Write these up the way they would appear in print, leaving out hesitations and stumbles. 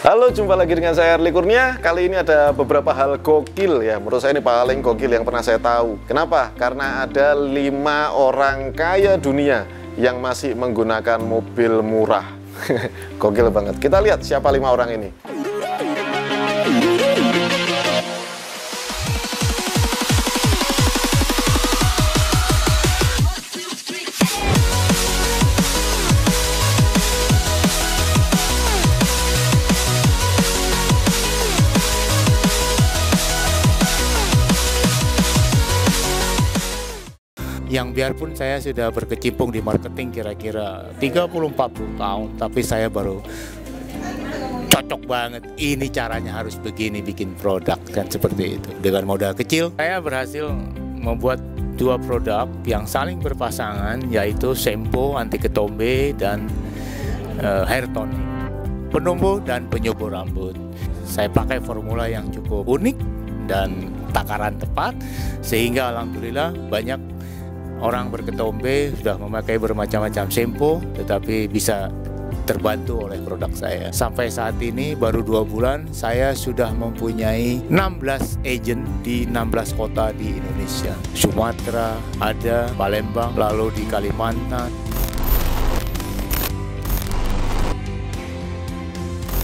Halo, jumpa lagi dengan saya Arli Kurnia. Kali ini ada beberapa hal gokil ya. Menurut saya ini paling gokil yang pernah saya tahu. Kenapa? Karena ada 5 orang kaya dunia yang masih menggunakan mobil murah. Gokil banget. Kita lihat siapa 5 orang ini. Yang biarpun saya sudah berkecimpung di marketing kira-kira 30-40 tahun, tapi saya baru cocok banget. Ini caranya harus begini bikin produk, kan seperti itu. Dengan modal kecil, saya berhasil membuat 2 produk yang saling berpasangan, yaitu shampoo anti ketombe dan hair tonic, penumbuh dan penyubur rambut. Saya pakai formula yang cukup unik dan takaran tepat, sehingga alhamdulillah banyak orang berketombe sudah memakai bermacam-macam shampoo, tetapi bisa terbantu oleh produk saya. Sampai saat ini baru 2 bulan, saya sudah mempunyai 16 agent di 16 kota di Indonesia. Sumatera ada, Palembang, lalu di Kalimantan.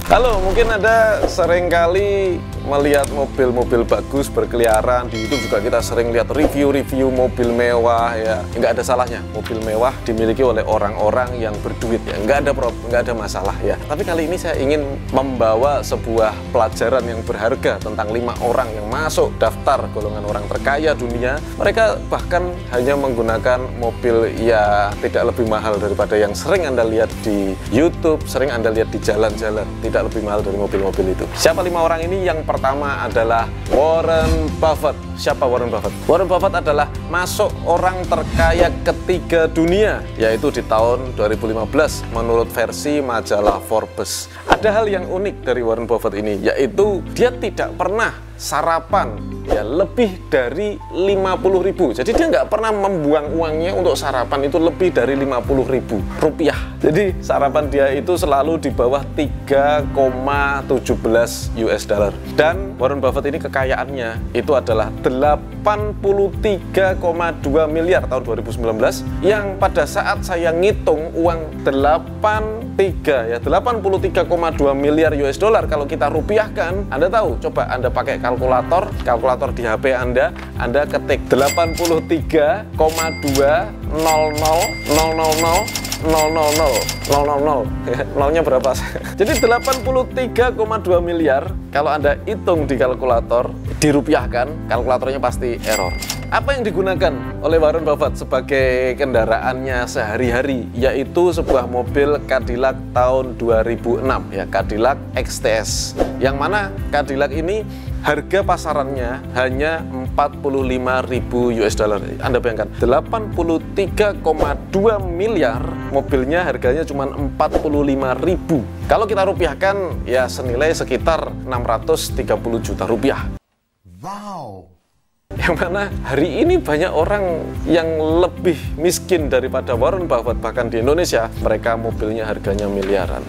Halo, mungkin Anda seringkali melihat mobil-mobil bagus berkeliaran. Di YouTube juga kita sering lihat review-review mobil mewah ya. Nggak ada salahnya mobil mewah dimiliki oleh orang-orang yang berduit ya. Nggak ada masalah ya. Tapi kali ini saya ingin membawa sebuah pelajaran yang berharga tentang 5 orang yang masuk daftar golongan orang terkaya dunia. Mereka bahkan hanya menggunakan mobil ya tidak lebih mahal daripada yang sering Anda lihat di YouTube, sering Anda lihat di jalan-jalan. Tidak lebih mahal dari mobil-mobil itu. Siapa 5 orang ini? Yang pertama adalah Warren Buffett. Siapa Warren Buffett? Warren Buffett adalah masuk orang terkaya ketiga dunia, yaitu di tahun 2015 menurut versi majalah Forbes. Ada hal yang unik dari Warren Buffett ini, yaitu dia tidak pernah sarapan ya lebih dari 50.000. Jadi dia nggak pernah membuang uangnya untuk sarapan itu lebih dari 50.000 rupiah. Jadi sarapan dia itu selalu di bawah 3,17 US dollar. Dan Warren Buffett ini kekayaannya itu adalah 83,2 miliar tahun 2019, yang pada saat saya ngitung uang 83,2 miliar US dollar kalau kita rupiahkan, Anda tahu, coba Anda pakai kalkulator di HP Anda ketik 83,200000000 nolnya berapa? Jadi 83,2 miliar kalau Anda hitung di kalkulator, dirupiahkan, kalkulatornya pasti error. Apa yang digunakan oleh Warren Buffett sebagai kendaraannya sehari-hari, yaitu sebuah mobil Cadillac tahun 2006 ya, Cadillac XTS. Yang mana Cadillac ini harga pasarannya hanya 45.000 US dollar. Anda bayangkan, 83,2 miliar, mobilnya harganya cuma 45.000. Kalau kita rupiahkan ya senilai sekitar 630 juta rupiah. Wow. Yang mana hari ini banyak orang yang lebih miskin daripada Warren Buffett. Bahkan di Indonesia mereka mobilnya harganya miliaran.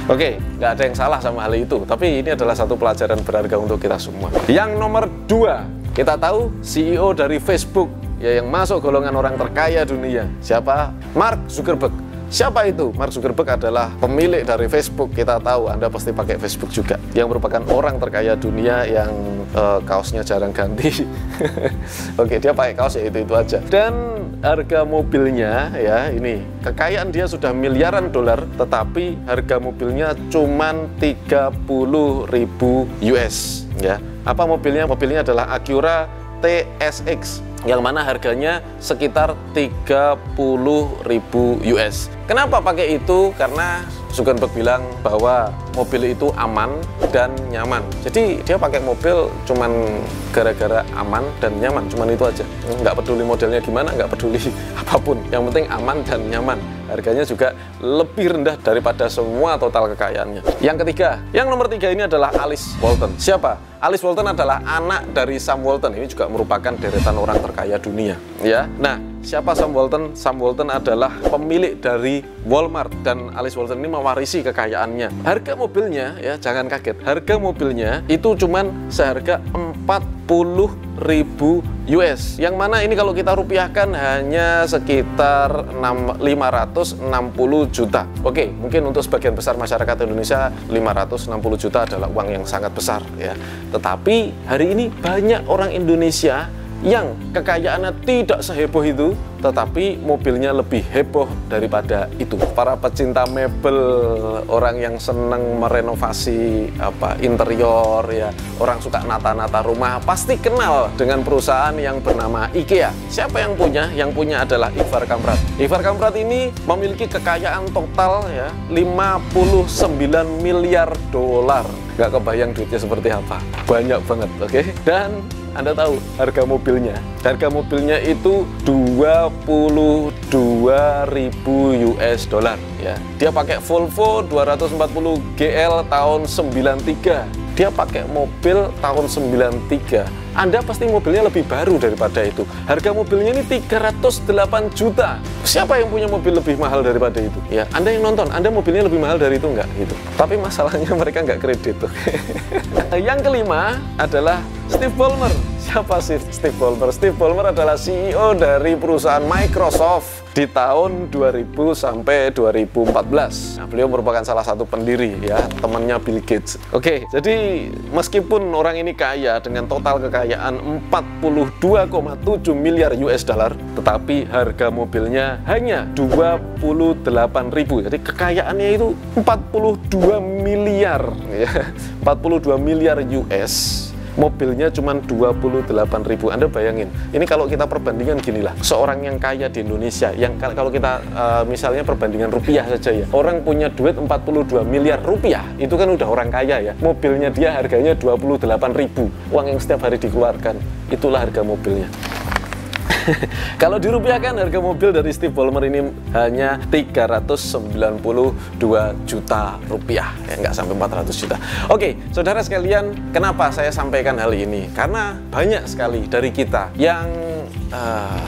Oke, nggak ada yang salah sama hal itu, tapi ini adalah satu pelajaran berharga untuk kita semua. Yang nomor 2, kita tahu CEO dari Facebook ya yang masuk golongan orang terkaya dunia. Siapa? Mark Zuckerberg. Siapa itu? Mark Zuckerberg adalah pemilik dari Facebook. Kita tahu, Anda pasti pakai Facebook juga, yang merupakan orang terkaya dunia yang kaosnya jarang ganti. Oke, dia pakai kaos ya itu aja. Dan harga mobilnya ya, ini kekayaan dia sudah miliaran dolar, tetapi harga mobilnya cuman 30.000 US ya. Apa mobilnya? Mobilnya adalah Acura TSX, yang mana harganya sekitar 30.000 US. Kenapa pakai itu? Karena Zuckerberg bilang bahwa mobil itu aman dan nyaman. Jadi dia pakai mobil cuman gara-gara aman dan nyaman, cuman itu aja. Nggak peduli modelnya gimana, nggak peduli apapun. Yang penting aman dan nyaman. Harganya juga lebih rendah daripada semua total kekayaannya. Yang ketiga, yang nomor 3 ini adalah Alice Walton. Siapa? Alice Walton adalah anak dari Sam Walton. Ini juga merupakan deretan orang terkaya dunia. Ya, nah siapa Sam Walton? Sam Walton adalah pemilik dari Walmart dan Alice Walton ini mewarisi kekayaannya. Harga mobilnya ya jangan kaget, harga mobilnya itu cuman seharga 40.000 US, yang mana ini kalau kita rupiahkan hanya sekitar 560 juta. Oke, mungkin untuk sebagian besar masyarakat Indonesia 560 juta adalah uang yang sangat besar ya. Tetapi hari ini banyak orang Indonesia yang kekayaannya tidak seheboh itu, tetapi mobilnya lebih heboh daripada itu. Para pecinta mebel, orang yang senang merenovasi interior ya, orang suka nata-nata rumah, pasti kenal dengan perusahaan yang bernama IKEA. Siapa yang punya? Yang punya adalah Ivar Kamprad. Ivar Kamprad ini memiliki kekayaan total ya 59 miliar dolar. Gak kebayang duitnya seperti apa, banyak banget, oke? Dan Anda tahu harga mobilnya? Harga mobilnya itu 22.000 US dollar ya. Dia pakai Volvo 240 GL tahun 93. Dia pakai mobil tahun 93. Anda pasti mobilnya lebih baru daripada itu. Harga mobilnya ini 308 juta. Siapa yang punya mobil lebih mahal daripada itu? Ya, Anda yang nonton, Anda mobilnya lebih mahal dari itu enggak? Gitu. Tapi masalahnya mereka nggak kredit. Yang kelima adalah Steve Ballmer. Siapa sih Steve Ballmer? Steve Ballmer adalah CEO dari perusahaan Microsoft di tahun 2000 sampai 2014. Nah, beliau merupakan salah satu pendiri ya, temannya Bill Gates. Oke, jadi meskipun orang ini kaya dengan total kekayaan 42,7 miliar US dollar, tetapi harga mobilnya hanya 28.000. Jadi kekayaannya itu 42 miliar ya. 42 miliar US. Mobilnya cuma 28.000. Anda bayangin, ini kalau kita perbandingan ginilah, seorang yang kaya di Indonesia, yang kalau kita misalnya perbandingan rupiah saja ya, orang punya duit 42 miliar rupiah, itu kan udah orang kaya ya. Mobilnya dia harganya 28.000, uang yang setiap hari dikeluarkan, itulah harga mobilnya. Kalau dirupiahkan, harga mobil dari Steve Ballmer ini hanya 392 juta rupiah, ya nggak sampai 400 juta. Oke, saudara sekalian, kenapa saya sampaikan hal ini? Karena banyak sekali dari kita yang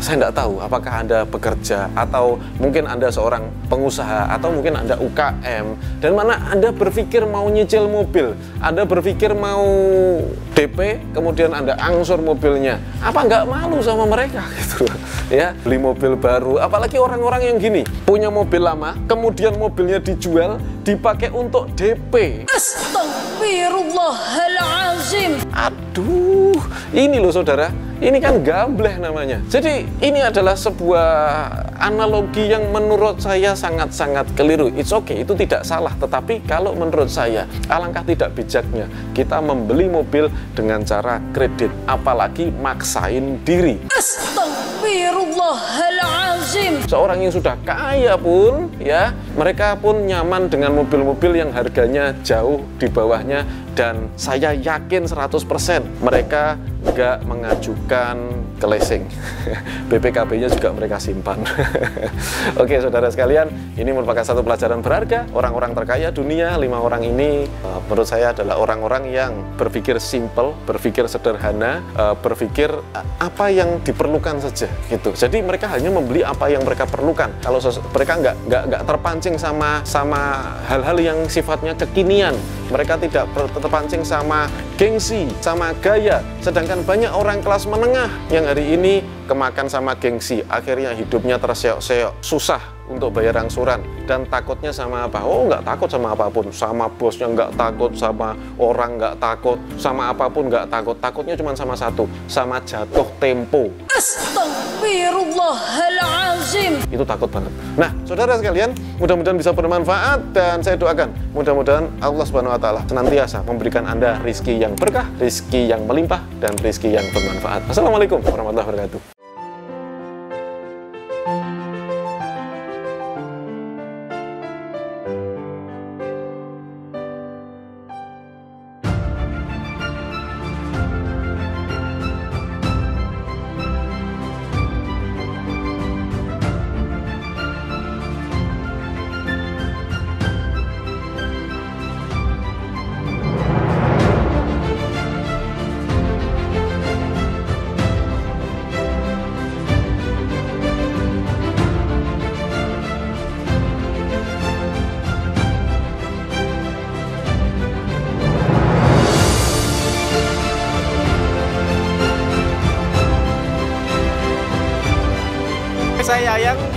saya nggak tahu apakah Anda bekerja atau mungkin Anda seorang pengusaha atau mungkin Anda UKM, dan mana Anda berpikir mau nyicil mobil, Anda berpikir mau DP, kemudian Anda angsur mobilnya, apa nggak malu sama mereka gitu ya, beli mobil baru, apalagi orang-orang yang gini, punya mobil lama, kemudian mobilnya dijual, dipakai untuk DP. Astagfirullahalazim. Aduh, ini loh saudara, ini kan gambleh namanya. Jadi ini adalah sebuah analogi yang menurut saya sangat-sangat keliru. It's okay, itu tidak salah. Tetapi kalau menurut saya, alangkah tidak bijaknya kita membeli mobil dengan cara kredit, apalagi maksain diri. Astagfirullahalazim. Seorang yang sudah kaya pun ya, mereka pun nyaman dengan mobil-mobil yang harganya jauh di bawahnya, dan saya yakin 100% mereka nggak mengajukan ke leasing. BPKB-nya juga mereka simpan. Oke, saudara sekalian, ini merupakan satu pelajaran berharga. Orang-orang terkaya dunia, 5 orang ini menurut saya adalah orang-orang yang berpikir simple, berpikir sederhana, berpikir apa yang diperlukan saja gitu. Jadi mereka hanya membeli apa yang mereka perlukan. Kalau mereka nggak terpancing sama hal-hal yang sifatnya kekinian. Mereka tidak terpancing sama gengsi, sama gaya. Sedangkan banyak orang kelas menengah yang hari ini kemakan sama gengsi, akhirnya hidupnya terseok-seok, susah untuk bayar angsuran, dan takutnya sama apa? Oh, nggak takut sama apapun, sama bosnya nggak takut, sama orang nggak takut, sama apapun nggak takut. Takutnya cuma sama satu, sama jatuh tempo. Astagfirullahalazim. Itu takut banget. Nah, saudara sekalian, mudah-mudahan bisa bermanfaat, dan saya doakan mudah-mudahan Allah Subhanahu wa Ta'ala senantiasa memberikan Anda rizki yang berkah, rizki yang melimpah, dan rizki yang bermanfaat. Assalamualaikum warahmatullahi wabarakatuh.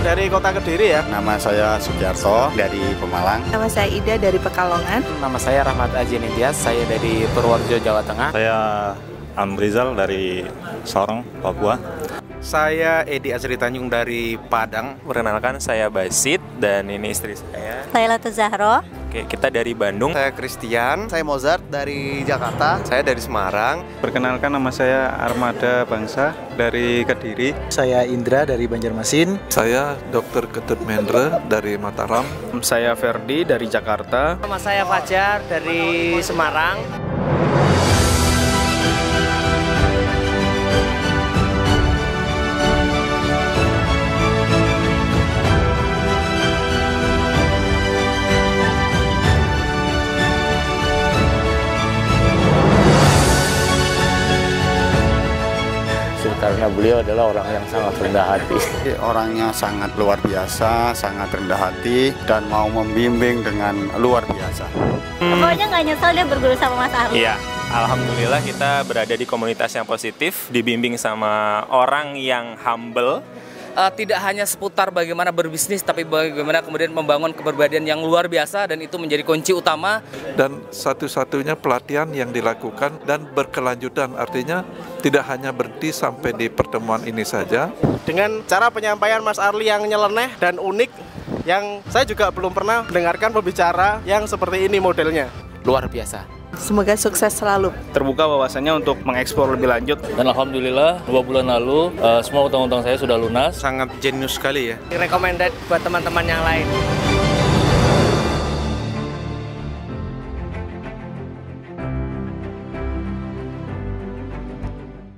dari kota Kediri ya. Nama saya Sugiarto dari Pemalang. Nama saya Ida dari Pekalongan. Nama saya Rahmat Aji Nitias, saya dari Purworejo, Jawa Tengah. Saya Amrizal dari Sorong, Papua. Saya Edi Azri Tanjung dari Padang. Perkenalkan, saya Basit dan ini istri saya. Saya Latu Zahro. Oke, kita dari Bandung. Saya Christian. Saya Mozart dari Jakarta. Saya dari Semarang. Perkenalkan, nama saya Armada Bangsa dari Kediri. Saya Indra dari Banjarmasin. Saya Dr. Ketut Mendra dari Mataram. Saya Ferdi dari Jakarta. Nama saya Fajar dari Semarang. Karena beliau adalah orang yang sangat rendah hati. Orangnya sangat luar biasa, sangat rendah hati, dan mau membimbing dengan luar biasa. Pokoknya nggak nyesel dia berguru sama Mas Arli. Iya, alhamdulillah kita berada di komunitas yang positif, dibimbing sama orang yang humble. Tidak hanya seputar bagaimana berbisnis, tapi bagaimana kemudian membangun kepribadian yang luar biasa, dan itu menjadi kunci utama. Dan satu-satunya pelatihan yang dilakukan dan berkelanjutan, artinya tidak hanya berhenti sampai di pertemuan ini saja. Dengan cara penyampaian Mas Arli yang nyeleneh dan unik, yang saya juga belum pernah mendengarkan pembicara yang seperti ini modelnya. Luar biasa. Semoga sukses selalu. Terbuka wawasannya untuk mengeksplor lebih lanjut. Dan alhamdulillah 2 bulan lalu semua utang-utang saya sudah lunas. Sangat jenius sekali ya. Recommended buat teman-teman yang lain.